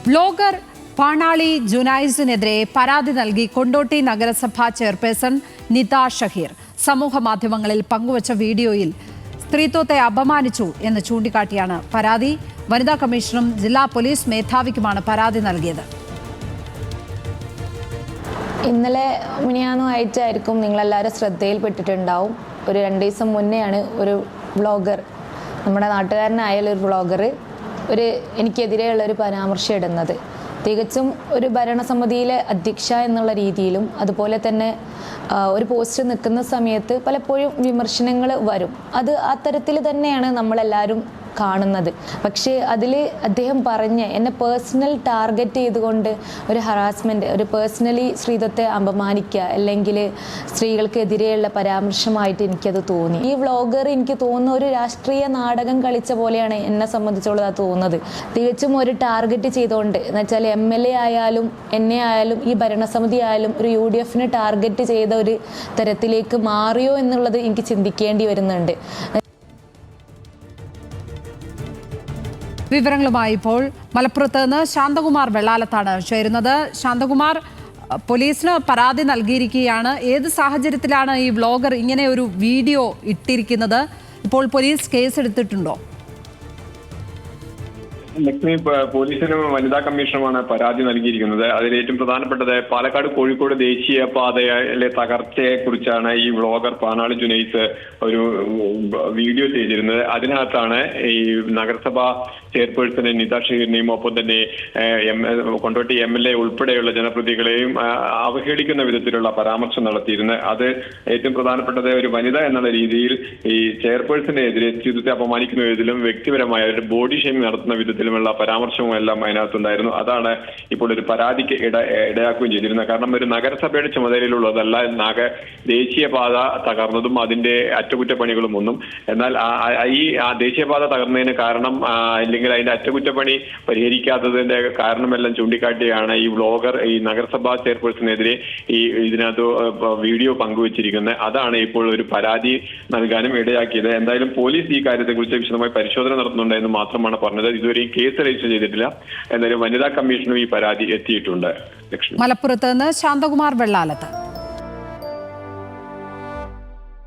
Vlogger Panali ജുനൈസിനെതിരെ പരാതി നൽകി കൊണ്ടോട്ടി നഗരസഭാ ചെയർപേഴ്സൺ നിത ഷഹീർ സമൂഹ മാധ്യമങ്ങളിൽ പങ്കുവച്ച വീഡിയോയിൽ സ്ത്രീത്വത്തെ അപമാനിച്ചു എന്ന് ചൂണ്ടിക്കാട്ടിയാണ് പരാതി. വനിതാ കമ്മീഷനും ജില്ലാ പോലീസ് മേധാവിക്കുമാണ് പരാതി നൽകിയത്. ഇന്നലെ മിനിയാന്നുമായിട്ടായിരിക്കും നിങ്ങളെല്ലാവരും ശ്രദ്ധയിൽപ്പെട്ടിട്ടുണ്ടാവും. ഒരു 2 ദിവസം മുന്നെയാണ് ഒരു വ്ളോഗർ, നമ്മുടെ നാട്ടുകാരനായ ഒരു വ്ളോഗർ എനിക്കെതിരെയുള്ളൊരു പരാമർശം ഇടുന്നത്. തികച്ചും ഒരു ഭരണസമിതിയിലെ അധ്യക്ഷ എന്നുള്ള രീതിയിലും അതുപോലെ തന്നെ ഒരു പോസ്റ്റ് നിൽക്കുന്ന സമയത്ത് പലപ്പോഴും വിമർശനങ്ങൾ വരും. അത് ആ തരത്തിൽ തന്നെയാണ് നമ്മളെല്ലാവരും കാണുന്നത്. പക്ഷേ അതിൽ അദ്ദേഹം എന്നെ പേഴ്സണൽ ടാർഗറ്റ് ചെയ്തുകൊണ്ട് ഒരു ഹറാസ്മെൻറ്റ്, ഒരു പേഴ്സണലി സ്ത്രീത്വത്തെ അപമാനിക്കുക അല്ലെങ്കിൽ സ്ത്രീകൾക്കെതിരെയുള്ള പരാമർശമായിട്ട് എനിക്കത് തോന്നി. ഈ വ്ളോഗർ എനിക്ക് തോന്നുന്ന ഒരു രാഷ്ട്രീയ നാടകം കളിച്ച പോലെയാണ് എന്നെ സംബന്ധിച്ചുള്ളത് തോന്നുന്നത്. തികച്ചും ഒരു ടാർഗറ്റ് ചെയ്തുകൊണ്ട് എന്ന് വെച്ചാൽ MLA ആയാലും എന്നെ ആയാലും ഈ ഭരണസമിതി ആയാലും ഒരു UDF ടാർഗറ്റ് ചെയ്ത ഒരു തരത്തിലേക്ക് മാറിയോ എന്നുള്ളത് എനിക്ക് ചിന്തിക്കേണ്ടി വരുന്നുണ്ട്. വിവരങ്ങളുമായി ഇപ്പോൾ മലപ്പുറത്ത് നിന്ന് ശാന്തകുമാർ വെള്ളാലത്താണ് ചേരുന്നത്. ശാന്തകുമാർ, പോലീസിന് പരാതി നൽകിയിരിക്കുകയാണ്. ഏത് സാഹചര്യത്തിലാണ് ഈ വ്ളോഗർ ഇങ്ങനെ ഒരു വീഡിയോ ഇട്ടിരിക്കുന്നത്? ഇപ്പോൾ പോലീസ് കേസെടുത്തിട്ടുണ്ടോ? ലക്ഷ്മി, പോലീസിനും വനിതാ കമ്മീഷനുമാണ് പരാതി നൽകിയിരിക്കുന്നത്. അതിൽ ഏറ്റവും പ്രധാനപ്പെട്ടത് പാലക്കാട് കോഴിക്കോട് ദേശീയപാതയിലെ തകർച്ചയെ കുറിച്ചാണ് ഈ വ്ളോഗർ പാണാളി ജുനൈസ് ഒരു വീഡിയോ ചെയ്തിരുന്നത്. അതിനകത്താണ് ഈ നഗരസഭാ ചെയർപേഴ്സണെ നിത ഷഹീറിനെയും ഒപ്പം തന്നെ കൊണ്ടോട്ടി MLA ഉൾപ്പെടെയുള്ള ജനപ്രതിനിധികളെയും അവഹേളിക്കുന്ന വിധത്തിലുള്ള പരാമർശം നടത്തിയിരുന്നത്. അത് ഏറ്റവും പ്രധാനപ്പെട്ടത് ഒരു വനിത എന്നുള്ള രീതിയിൽ ഈ ചെയർപേഴ്സണെതിരെ സ്ത്രീത്വത്തെ അപമാനിക്കുന്ന വിധത്തിലും വ്യക്തിപരമായ ഒരു ബോഡി ഷേമിംഗ് നടത്തുന്ന വിധത്തിലുമുള്ള പരാമർശവും എല്ലാം അതിനകത്തുണ്ടായിരുന്നു. അതാണ് ഇപ്പോൾ ഒരു പരാതിക്ക് ഇടയാക്കുകയും ചെയ്തിരുന്നത്. കാരണം ഒരു നഗരസഭയുടെ ചുമതലയിലുള്ളതല്ല ദേശീയപാത തകർന്നതും അതിന്റെ അറ്റകുറ്റപ്പണികളും ഒന്നും. എന്നാൽ ഈ ദേശീയപാത തകർന്നതിന് കാരണം അല്ലെങ്കിൽ അതിന്റെ അറ്റകുറ്റപ്പണി പരിഹരിക്കാത്തതിന്റെ കാരണമെല്ലാം ചൂണ്ടിക്കാട്ടിയാണ് ഈ വ്ളോഗർ ഈ നഗരസഭാ ചെയർപേഴ്സണെതിരെ ഇതിനകത്ത് വീഡിയോ പങ്കുവച്ചിരിക്കുന്നത്. അതാണ് ഇപ്പോൾ ഒരു പരാതി നൽകാനും ഇടയാക്കിയത്. എന്തായാലും പോലീസ് ഈ കാര്യത്തെക്കുറിച്ച് വിശദമായി പരിശോധന നടത്തുന്നുണ്ട് എന്ന് മാത്രമാണ് പറഞ്ഞത്. ഇതുവരെ കേസ് രജിസ്റ്റർ ചെയ്തിട്ടില്ല. എന്തായാലും വനിതാ കമ്മീഷനും ഈ പരാതി എത്തിയിട്ടുണ്ട്. മലപ്പുറത്ത് നിന്ന് ശാന്തകുമാർ വെള്ളാലത്ത്.